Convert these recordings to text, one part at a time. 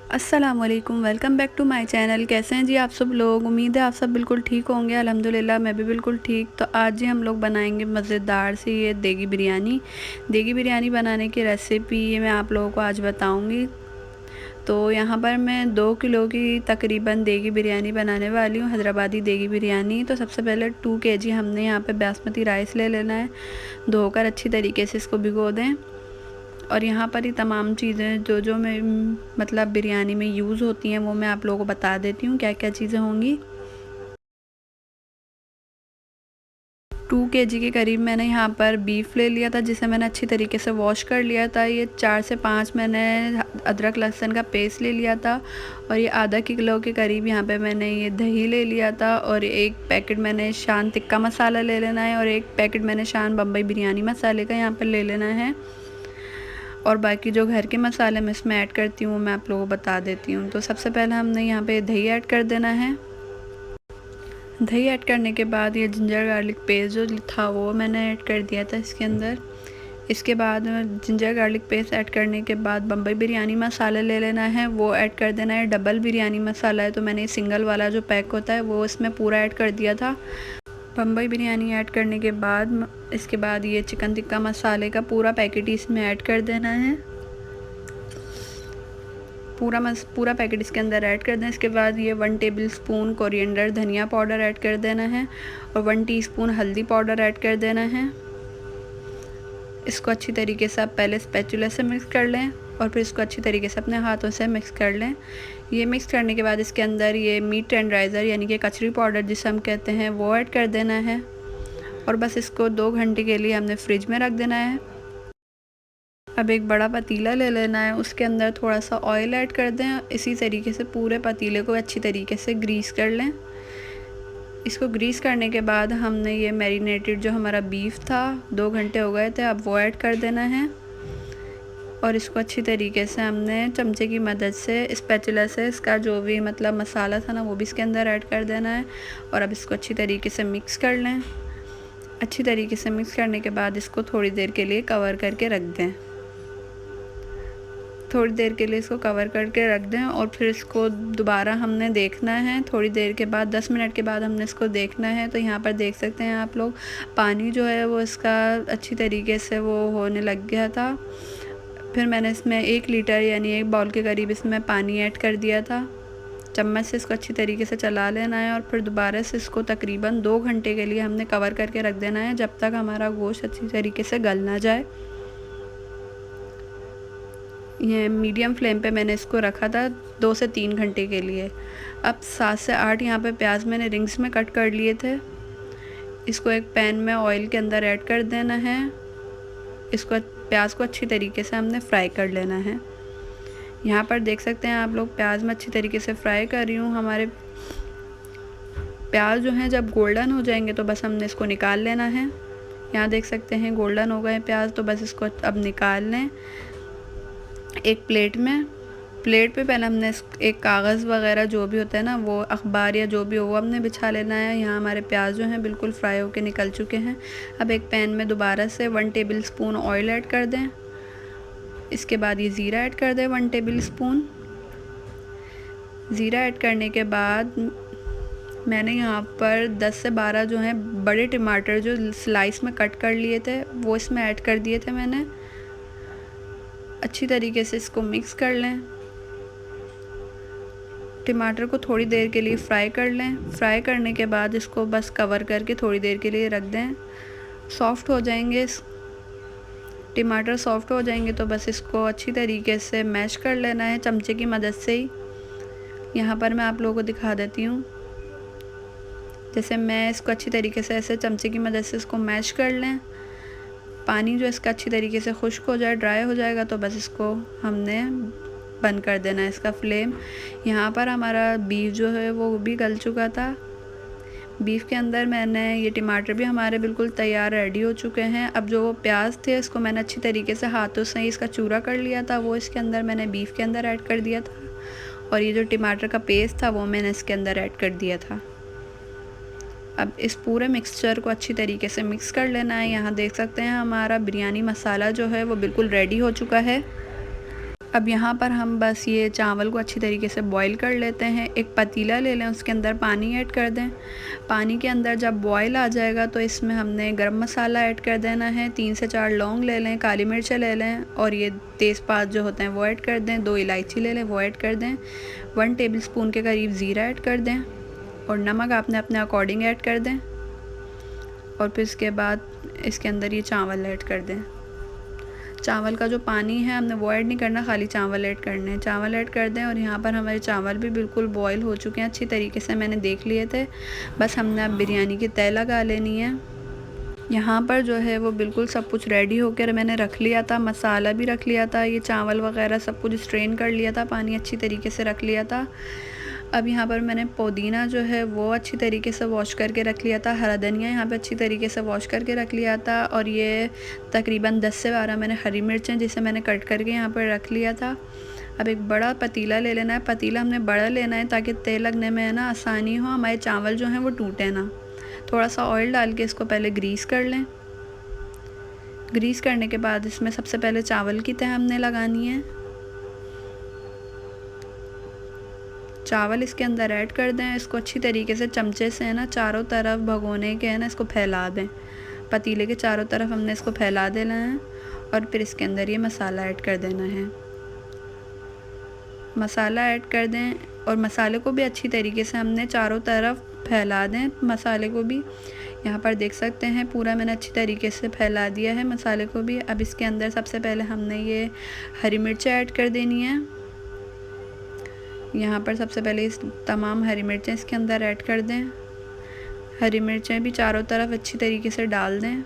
अस्सलामुअलैकुम, welcome back to my channel. कैसे हैं जी आप सब लोग? उम्मीद है आप सब बिल्कुल ठीक होंगे। अल्हम्दुलिल्लाह मैं भी बिल्कुल ठीक। तो आज जी हम लोग बनाएंगे मज़ेदार सी ये देगी बिरयानी। देगी बिरयानी बनाने की रेसिपी ये मैं आप लोगों को आज बताऊंगी। तो यहाँ पर मैं 2 किलो की तकरीबन देगी बिरयानी बनाने वाली हूँ, हैदराबादी देगी बिरयानी। तो सबसे पहले 2 केजी हमने यहाँ पे बासमती राइस ले लेना है। धोकर अच्छी तरीके से इसको भिगो दें। और यहाँ पर ही तमाम चीज़ें जो जो मैं मतलब बिरयानी में यूज़ होती हैं वो मैं आप लोगों को बता देती हूँ क्या क्या चीज़ें होंगी। 2 केजी के करीब मैंने यहाँ पर बीफ ले लिया था, जिसे मैंने अच्छी तरीके से वॉश कर लिया था। ये 4 से 5 मैंने अदरक लहसुन का पेस्ट ले लिया था। और ये आधा किलो के करीब यहाँ पे मैंने ये दही ले लिया था। और एक पैकेट मैंने शान टिक्का मसाला ले लेना है। और एक पैकेट मैंने शान बम्बई बिरयानी मसाले का यहाँ पर ले लेना है। और बाकी जो घर के मसाले मैं इसमें ऐड करती हूँ मैं आप लोगों को बता देती हूँ। तो सबसे पहले हमने यहाँ पे दही ऐड कर देना है। दही ऐड करने के बाद ये जिंजर गार्लिक पेस्ट जो था वो मैंने ऐड कर दिया था इसके अंदर। इसके बाद जिंजर गार्लिक पेस्ट ऐड करने के बाद बम्बई बिरयानी मसाला ले लेना है, वो ऐड कर देना है। डबल बिरयानी मसाला है तो मैंने सिंगल वाला जो पैक होता है वो इसमें पूरा ऐड कर दिया था। बम्बई बिरयानी ऐड करने के बाद इसके बाद ये चिकन टिक्का मसाले का पूरा पैकेट इसमें ऐड कर देना है। पूरा पैकेट इसके अंदर ऐड कर दें। इसके बाद ये 1 टेबल स्पून कोरिएंडर धनिया पाउडर ऐड कर देना है। और 1 टीस्पून हल्दी पाउडर ऐड कर देना है। इसको अच्छी तरीके से आप पहले स्पैचुला से मिक्स कर लें और फिर इसको अच्छी तरीके से अपने हाथों से मिक्स कर लें। ये मिक्स करने के बाद इसके अंदर ये मीट टेंडराइज़र यानी कि कचरी पाउडर जिसे हम कहते हैं वो ऐड कर देना है। और बस इसको 2 घंटे के लिए हमने फ्रिज में रख देना है। अब एक बड़ा पतीला ले लेना है, उसके अंदर थोड़ा सा ऑयल ऐड कर दें। इसी तरीके से पूरे पतीले को अच्छी तरीके से ग्रीस कर लें। इसको ग्रीस करने के बाद हमने ये मैरिनेटेड जो हमारा बीफ था 2 घंटे हो गए थे, अब वो ऐड कर देना है। और इसको अच्छी तरीके से हमने चमचे की मदद से स्पैचुला से इसका जो भी मतलब मसाला था ना वो भी इसके अंदर ऐड कर देना है। और अब इसको अच्छी तरीके से मिक्स कर लें। अच्छी तरीके से मिक्स करने के बाद इसको थोड़ी देर के लिए कवर करके रख दें। थोड़ी देर के लिए इसको कवर करके रख दें और फिर इसको दोबारा हमने देखना है। थोड़ी देर के बाद 10 मिनट के बाद हमने इसको देखना है। तो यहाँ पर देख सकते हैं आप लोग पानी जो है वो इसका अच्छी तरीके से वो होने लग गया था। फिर मैंने इसमें 1 लीटर यानी 1 बाउल के करीब इसमें पानी ऐड कर दिया था। चम्मच से इसको अच्छी तरीके से चला लेना है और फिर दोबारा से इसको तकरीबन 2 घंटे के लिए हमने कवर करके रख देना है, जब तक हमारा गोश्त अच्छी तरीके से गल ना जाए। ये मीडियम फ्लेम पे मैंने इसको रखा था 2 से 3 घंटे के लिए। अब 7 से 8 यहाँ पे प्याज मैंने रिंग्स में कट कर लिए थे। इसको एक पैन में ऑयल के अंदर ऐड कर देना है। इसको प्याज को अच्छी तरीके से हमने फ्राई कर लेना है। यहाँ पर देख सकते हैं आप लोग प्याज में अच्छी तरीके से फ्राई कर रही हूँ। हमारे प्याज जो हैं जब गोल्डन हो जाएंगे तो बस हमने इसको निकाल लेना है। यहाँ देख सकते हैं गोल्डन हो गए प्याज, तो बस इसको अब निकाल लें एक प्लेट पे पहले हमने एक कागज़ वगैरह जो भी होता है ना वो अखबार या जो भी हो वो हमने बिछा लेना है। यहाँ हमारे प्याज जो हैं बिल्कुल फ्राई होके निकल चुके हैं। अब एक पैन में दोबारा से 1 टेबल स्पून ऑयल ऐड कर दें। इसके बाद ये ज़ीरा ऐड कर दें 1 टेबल स्पून। ज़ीरा ऐड करने के बाद मैंने यहाँ पर 10 से 12 जो हैं बड़े टमाटर जो स्लाइस में कट कर लिए थे वो इसमें ऐड कर दिए थे मैंने। अच्छी तरीके से इसको मिक्स कर लें। टमाटर को थोड़ी देर के लिए फ्राई कर लें। फ्राई करने के बाद इसको बस कवर करके थोड़ी देर के लिए रख दें। सॉफ्ट हो जाएंगे टमाटर सॉफ्ट हो जाएंगे तो बस इसको अच्छी तरीके से मैश कर लेना है चमचे की मदद से ही। यहाँ पर मैं आप लोगों को दिखा देती हूँ। जैसे मैं इसको अच्छी तरीके से ऐसे चमचे की मदद से इसको मैश कर लें। पानी जो इसका अच्छी तरीके से खुश्क हो जाए, ड्राई हो जाएगा तो बस इसको हमने बंद कर देना है इसका फ्लेम। यहाँ पर हमारा बीफ जो है वो भी गल चुका था। बीफ के अंदर मैंने ये टमाटर भी हमारे बिल्कुल तैयार रेडी हो चुके हैं। अब जो प्याज थे इसको मैंने अच्छी तरीके से हाथों से ही इसका चूरा कर लिया था, वो इसके अंदर मैंने बीफ के अंदर ऐड कर दिया था। और ये जो टमाटर का पेस्ट था वो मैंने इसके अंदर ऐड कर दिया था। अब इस पूरे मिक्सचर को अच्छी तरीके से मिक्स कर लेना है। यहाँ देख सकते हैं हमारा बिरयानी मसाला जो है वो बिल्कुल रेडी हो चुका है। अब यहाँ पर हम बस ये चावल को अच्छी तरीके से बॉईल कर लेते हैं। एक पतीला ले लें, उसके अंदर पानी ऐड कर दें। पानी के अंदर जब बॉईल आ जाएगा तो इसमें हमने गरम मसाला ऐड कर देना है। 3 से 4 लौंग ले लें, काली मिर्चें ले लें और ये तेज़पात जो होते हैं वो ऐड कर दें। 2 इलायची ले लें, वो ऐड कर दें। 1 टेबल स्पून के करीब ज़ीरा ऐड कर दें और नमक आपने अपने अकॉर्डिंग ऐड कर दें। और फिर इसके बाद इसके अंदर ये चावल ऐड कर दें। चावल का जो पानी है हमने वो ऐड नहीं करना, खाली चावल ऐड करने हैं। चावल ऐड कर दें और यहाँ पर हमारे चावल भी बिल्कुल बॉईल हो चुके हैं, अच्छी तरीके से मैंने देख लिए थे। बस हमने अब बिरयानी की तय लगा लेनी है। यहाँ पर जो है वो बिल्कुल सब कुछ रेडी होकर मैंने रख लिया था, मसाला भी रख लिया था, ये चावल वगैरह सब कुछ स्ट्रेन कर लिया था, पानी अच्छी तरीके से रख लिया था। अब यहाँ पर मैंने पुदीना जो है वो अच्छी तरीके से वॉश करके रख लिया था। हरा धनिया यहाँ पे अच्छी तरीके से वॉश करके रख लिया था और ये तकरीबन 10 से 12 मैंने हरी मिर्चें जिसे मैंने कट करके यहाँ पर रख लिया था। अब एक बड़ा पतीला ले लेना है। पतीला हमने बड़ा लेना है ताकि तेल लगने में है ना आसानी हो, हमारे चावल जो हैं वो टूटे ना। थोड़ा सा ऑयल डाल के इसको पहले ग्रीस कर लें। ग्रीस करने के बाद इसमें सबसे पहले चावल की तह हमने लगानी है। चावल इसके अंदर ऐड कर दें। इसको अच्छी तरीके से चमचे से है ना चारों तरफ भगोने के है ना इसको फैला दें। पतीले के चारों तरफ हमने इसको फैला देना है और फिर इसके अंदर ये मसाला ऐड कर देना है। मसाला ऐड कर दें और मसाले को भी अच्छी तरीके से हमने चारों तरफ फैला दें। मसाले को भी यहाँ पर देख सकते हैं पूरा मैंने अच्छी तरीके से फैला दिया है मसाले को भी। अब इसके अंदर सबसे पहले हमने ये हरी मिर्चें ऐड कर देनी है। यहाँ पर सबसे पहले इस तमाम हरी मिर्चें इसके अंदर ऐड कर दें। हरी मिर्चें भी चारों तरफ अच्छी तरीके से डाल दें।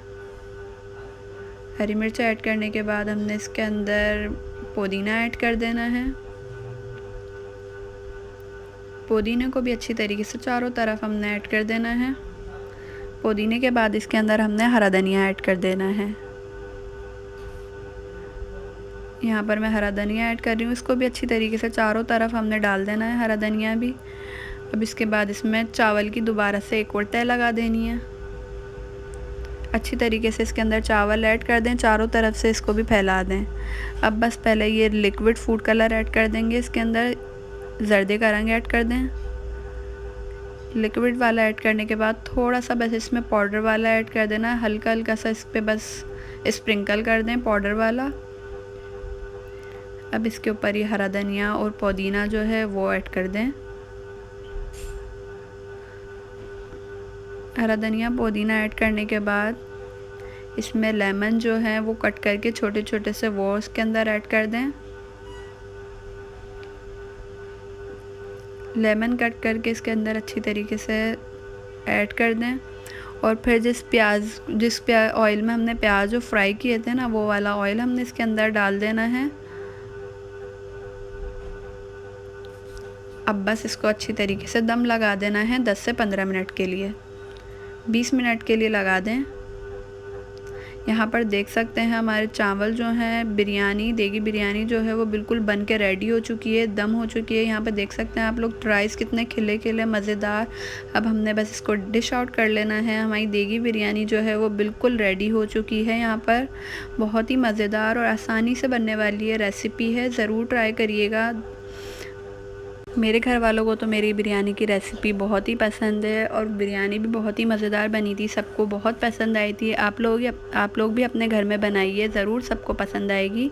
हरी मिर्चें ऐड करने के बाद हमने इसके अंदर पुदीना ऐड कर देना है। पुदीने को भी अच्छी तरीके से चारों तरफ हमने ऐड कर देना है। पुदीने के बाद इसके अंदर हमने हरा धनिया ऐड कर देना है। यहाँ पर मैं हरा धनिया ऐड कर रही हूँ, इसको भी अच्छी तरीके से चारों तरफ हमने डाल देना है हरा धनिया भी। अब इसके बाद इसमें चावल की दोबारा से एक और तह लगा देनी है। अच्छी तरीके से इसके अंदर चावल ऐड कर दें, चारों तरफ से इसको भी फैला दें। अब बस पहले ये लिक्विड फूड कलर ऐड कर देंगे, इसके अंदर जर्दे का रंग ऐड कर दें। लिक्विड वाला ऐड करने के बाद थोड़ा सा बस इसमें पाउडर वाला ऐड कर देना, हल्का हल्का सा इस पर बस स्प्रिंकल कर दें पाउडर वाला। अब इसके ऊपर ये हरा धनिया और पुदीना जो है वो ऐड कर दें। हरा धनिया पुदीना ऐड करने के बाद इसमें लेमन जो है वो कट करके छोटे छोटे से वो इसके अंदर ऐड कर दें। लेमन कट करके इसके अंदर अच्छी तरीके से ऐड कर दें और फिर जिस ऑयल में हमने प्याज जो फ्राई किए थे ना वो वाला ऑयल हमने इसके अंदर डाल देना है। अब बस इसको अच्छी तरीके से दम लगा देना है 10 से 15 मिनट के लिए, 20 मिनट के लिए लगा दें। यहाँ पर देख सकते हैं हमारे चावल जो हैं देगी बिरयानी जो है वो बिल्कुल बन के रेडी हो चुकी है, दम हो चुकी है। यहाँ पर देख सकते हैं आप लोग राइस कितने खिले खिले मज़ेदार। अब हमने बस इसको डिश आउट कर लेना है। हमारी देगी बिरयानी जो है वो बिल्कुल रेडी हो चुकी है। यहाँ पर बहुत ही मज़ेदार और आसानी से बनने वाली ये रेसिपी है, ज़रूर ट्राई करिएगा। मेरे घर वालों को तो मेरी बिरयानी की रेसिपी बहुत ही पसंद है और बिरयानी भी बहुत ही मज़ेदार बनी थी, सबको बहुत पसंद आई थी। आप लोग भी अपने घर में बनाइए, ज़रूर सबको पसंद आएगी।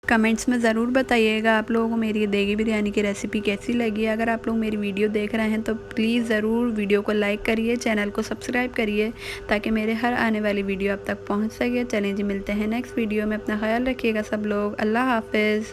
कमेंट्स में ज़रूर बताइएगा आप लोगों को मेरी देगी बिरयानी की रेसिपी कैसी लगी। अगर आप लोग मेरी वीडियो देख रहे हैं तो प्लीज़ ज़रूर वीडियो को लाइक करिए, चैनल को सब्सक्राइब करिए ताकि मेरे हर आने वाली वीडियो आप तक पहुँच सके। चलें जी, मिलते हैं नेक्स्ट वीडियो में। अपना ख्याल रखिएगा सब लोग। अल्लाह हाफ़िज़।